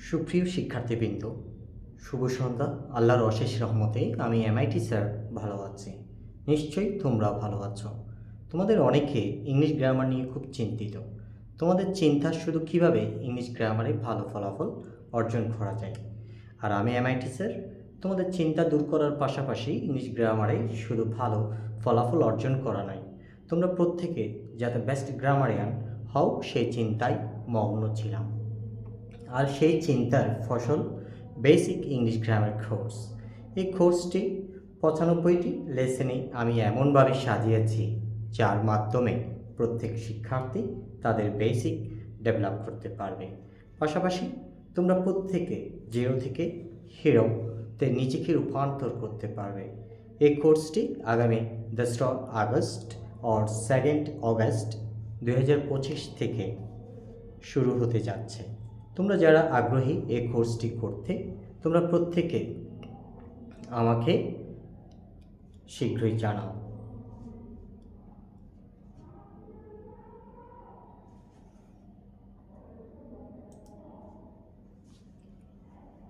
সুপ্রিয় শিক্ষার্থীবৃন্দ, শুভ সন্ধ্যা। আল্লাহর অশেষ রহমতে আমি এমআইটি স্যার ভালো আছি। নিশ্চয়ই তোমরা ভালো আছো। তোমাদের অনেকে ইংলিশ গ্রামার নিয়ে খুব চিন্তিত। তোমাদের চিন্তা শুধু কিভাবে ইংলিশ গ্রামারে ভালো ফলাফল অর্জন করা যায়। আর আমি এমআইটি স্যার তোমাদের চিন্তা দূর করার পাশাপাশি ইংলিশ গ্রামারে শুধু ভালো ফলাফল অর্জন করা নয়, তোমরা প্রত্যেকে যাতে বেস্ট গ্রামারিয়ান হও সেই চিন্তায় মগ্ন ছিলাম। আর সেই চিন্তার ফসল বেসিক ইংলিশ গ্রামার কোর্স। এই কোর্সটি ৯৫টি লেসনে আমি এমনভাবে সাজিয়েছি যার মাধ্যমে প্রত্যেক শিক্ষার্থী তাদের বেসিক ডেভেলপ করতে পারবে। পাশাপাশি তোমরা প্রত্যেকে জিরো থেকে হিরোতে নিজেকে রূপান্তর করতে পারবে। এই কোর্সটি আগামী 10 আগস্ট আর 2 অগস্ট 2025 থেকে শুরু হতে যাচ্ছে। তোমরা যারা আগ্রহী এই কোর্সটি করতে, তোমরা প্রত্যেকে আমাকে শীঘ্রই জানাও।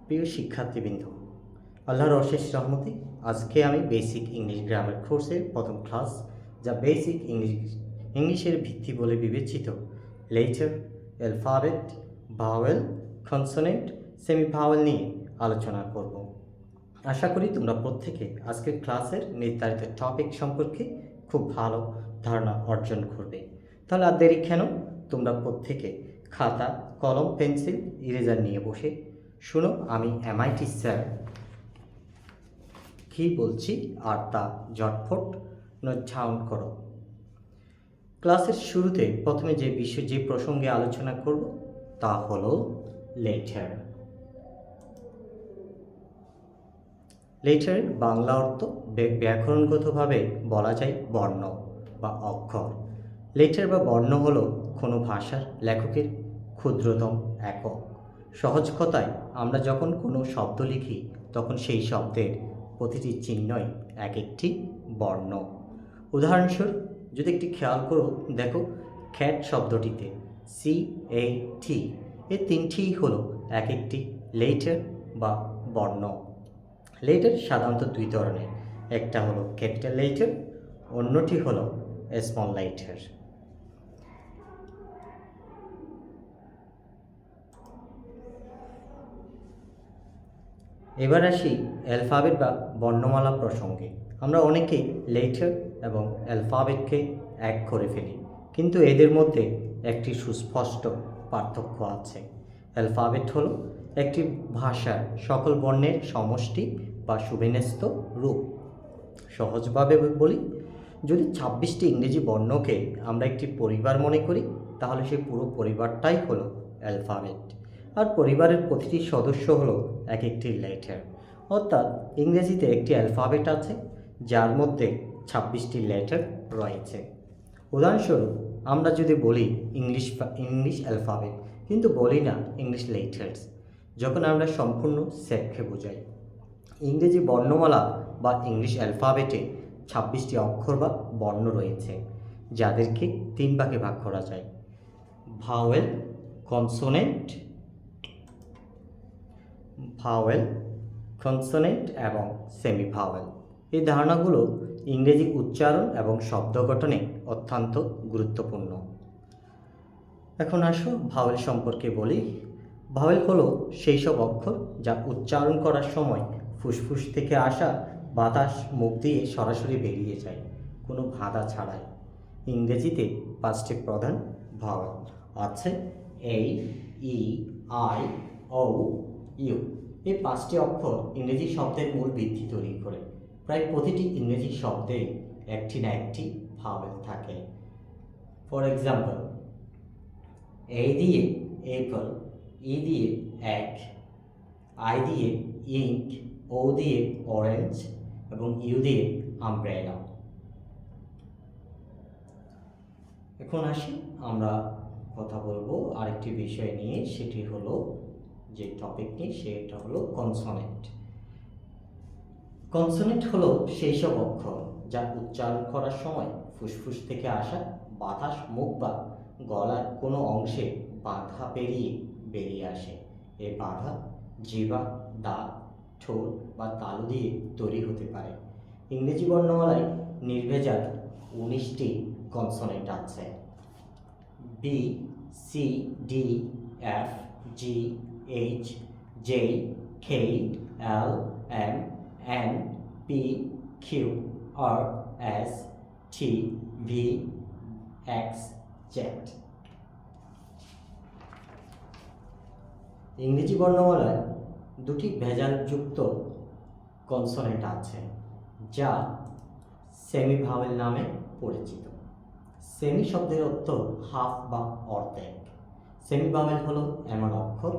প্রিয় শিক্ষার্থীবৃন্দ, আল্লাহর অশেষ রহমতে আজকে আমি বেসিক ইংলিশ গ্রামার কোর্সের প্রথম ক্লাস, যা বেসিক ইংলিশের ভিত্তি বলে বিবেচিত letter, alphabet, vowel, consonant, semi vowel নিয়ে আলোচনা করব। আশা করি তোমরা প্রত্যেকে আজকের ক্লাসের নির্ধারিত টপিক সম্পর্কে খুব ভালো ধারণা অর্জন করবে। তাহলে আর দেরি কেন, তোমরা প্রত্যেকে খাতা, কলম, পেন্সিল, ইরেজার নিয়ে বসে শুনো আমি এমআইটি স্যার কী বলছি আর তা ঝটফট নোট ডাউন করো। ক্লাসের শুরুতে প্রথমে যে প্রসঙ্গে আলোচনা করব তা হলো লেটার। লেটারের বাংলা অর্থ ব্যাকরণগতভাবে বলা যায় বর্ণ বা অক্ষর। লেটার বা বর্ণ হলো কোনো ভাষার লেখকের ক্ষুদ্রতম একক। সহজ কথায় আমরা যখন কোনো শব্দ লিখি তখন সেই শব্দের প্রতিটি চিহ্নই এক একটি বর্ণ। উদাহরণস্বরূপ যদি একটি খেয়াল করো, দেখো খ্যাট শব্দটিতে CAT, এই তিনটিই হলো এক একটি লেটার বা বর্ণ। লেটার সাধারণত দুই ধরনের, একটা হলো ক্যাপিটাল লেটার, অন্যটি হলো স্মল লেটার। এবার আসি অ্যালফাবেট বা বর্ণমালা প্রসঙ্গে। আমরা অনেকেই লেটার এবং অ্যালফাবেটকে এক করে ফেলি, কিন্তু এদের মধ্যে একটি সুস্পষ্ট পার্থক্য আছে। অ্যালফাবেট হলো একটি ভাষার সকল বর্ণের সমষ্টি বা সুবিন্যস্ত রূপ। সহজভাবে বলি, যদি 26টি ইংরেজি বর্ণকে আমরা একটি পরিবার মনে করি, তাহলে সেই পুরো পরিবারটাই হলো অ্যালফাবেট। আর পরিবারের প্রতিটি সদস্য হলো এক একটি লেটার। অর্থাৎ ইংরেজিতে একটি অ্যালফাবেট আছে যার মধ্যে 26টি লেটার রয়েছে। উদাহরণস্বরূপ আমরা যদি বলি ইংলিশ অ্যালফাবেট, কিন্তু বলি না ইংলিশ লেটার্স, যখন আমরা সম্পূর্ণ সেটকে বোঝাই। ইংরেজি বর্ণমালা বা ইংলিশ অ্যালফাবেটে 26টি অক্ষর বা বর্ণ রয়েছে, যাদেরকে 3 ভাগে ভাগ করা যায়: ভাওয়েল, কনসোনেন্ট এবং সেমি ভাওয়েল। এই ধারণাগুলো ইংরেজি উচ্চারণ এবং শব্দ গঠনে অত্যন্ত গুরুত্বপূর্ণ। এখন আসো ভাওয়েল সম্পর্কে বলি। ভাওয়েল হলো সেই সব অক্ষর যা উচ্চারণ করার সময় ফুসফুস থেকে আসা বাতাস মুখ দিয়ে সরাসরি বেরিয়ে যায়, কোনো বাধা ছাড়াই। ইংরেজিতে 5টি প্রধান ভাওয়েল আছে: A, E, I, O, U। এই 5টি অক্ষর ইংরেজি শব্দের মূল ভিত্তি তৈরি করে। প্রায় প্রতিটি ইংরেজি শব্দে একটি না একটি ভাওয়েল থাকে। ফর এক্সাম্পল, A দিয়ে অ্যাপল, E দিয়ে এক, I দিয়ে ইঙ্ক, O দিয়ে অরেঞ্জ এবং U দিয়ে আমব্রেলা। এখন আসি আমরা কথা বলবো আরেকটি বিষয় নিয়ে, সেটি হলো যে টপিক নিয়ে, সেটা হলো কনসোনেন্ট। কনসোনেন্ট হলো সেই সব অক্ষর যা উচ্চারণ করার সময় ফুসফুস থেকে আসা বাতাস মুখ বা গলার কোনো অংশে বাধা পেরিয়ে বেরিয়ে আসে। এই বাধা জিহ্বা, দাঁত, ঠোঁট বা তালু দিয়ে তৈরি হতে পারে। ইংরেজি বর্ণমালায় নির্ভেজাল 19টি কনসোনেন্ট আছে। বি, সি, ডি, এফ, জি, এইচ, জে, কে, এল, এম, এন, পি, কিউ, আর, এস, টি, ভি, এক্স, জেড। ইংরেজি বর্ণমালায় দুটি ভেজালযুক্ত কনসোনেন্ট আছে যা সেমি ভাওয়েল নামে পরিচিত। সেমি শব্দের অর্থ হাফ বা অর্ধেক। সেমি ভাওয়েল হলো এমন অক্ষর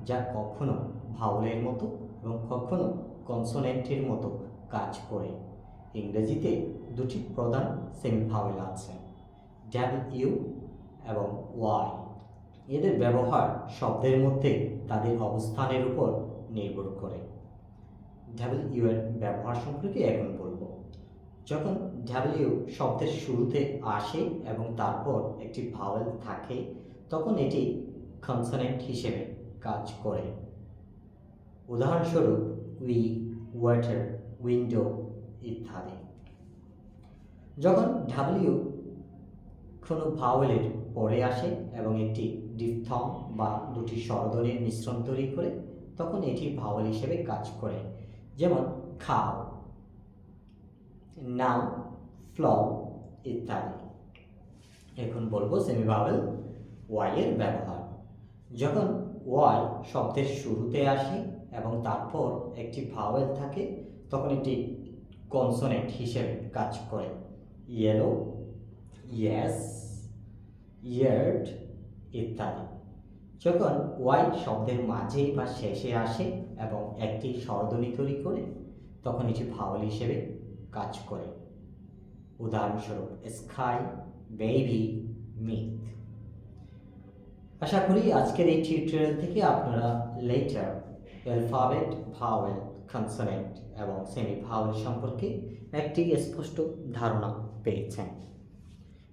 যা কখনো ভাওয়েলের মতো এবং কখনো কনসোনেন্টের মতো কাজ করে। ইংরেজিতে দুটি প্রধান সেমি ভাওয়েল আছে, ডাব্লিউ এবং ওয়াই। এদের ব্যবহার শব্দের মধ্যে তাদের অবস্থানের উপর নির্ভর করে। ডাব্লিউ এর ব্যবহার সম্পর্কে এখন বলবো। যখন ডাব্লিউ শব্দের শুরুতে আসে এবং তারপর একটি ভাওয়েল থাকে তখন এটি কনসোনেন্ট হিসেবে কাজ করে। উদাহরণস্বরূপ উই, ওয়াটার, উইন্ডো ইত্যাদি। যখন ডাব্লিউ কোনো ভাওয়েলের পরে আসে এবং একটি ডিফথং বা দুটি স্বরধ্বনির মিশ্রণ তৈরি করে তখন এটি ভাওয়েল হিসেবে কাজ করে, যেমন খাও, নাও, ফ্লাও ইত্যাদি। এখন বলবো সেমি ভাওয়েল ওয়াই এর ব্যবহার। যখন ওয়াই শব্দের শুরুতে আসে এবং তারপর একটি ভাওয়েল থাকে তখন এটি কনসোনেন্ট হিসেবে কাজ করে। ইয়েলো, ইয়েস, ইয়ার্ড ইত্যাদি। যখন ওয়াই শব্দের মাঝে বা শেষে আসে এবং একটি স্বরধ্বনি তৈরি করে তখন এটি ভাওয়েল হিসেবে কাজ করে। উদাহরণস্বরূপ স্কাই, বেবি, মিথ। আশা করি আজকের এই টিউটোরিয়াল থেকে আপনারা লেটার, অ্যালফাবেট, ভাওয়েল, কনসোনেন্ট এবং সেমি ভাওয়েল সম্পর্কে একটি স্পষ্ট ধারণা পেয়েছেন।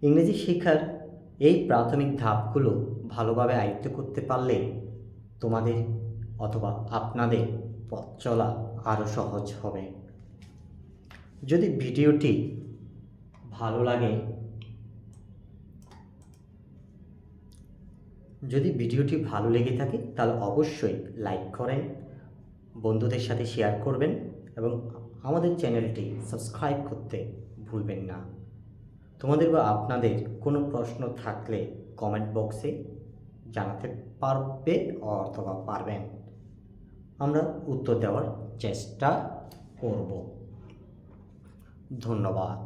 ইংরেজি শেখার এই প্রাথমিক ধাপগুলো ভালোভাবে আয়ত্ত করতে পারলে তোমাদের অথবা আপনাদের পথ চলা আরও সহজ হবে। যদি ভিডিওটি ভালো লেগে থাকে তাহলে অবশ্যই লাইক করেন, বন্ধুদের সাথে শেয়ার করবেন এবং আমাদের চ্যানেলটি সাবস্ক্রাইব করতে ভুলবেন না। তোমাদের বা আপনাদের কোনো প্রশ্ন থাকলে কমেন্ট বক্সে জানাতে পারবে অথবা পারবেন, আমরা উত্তর দেওয়ার চেষ্টা করব। ধন্যবাদ।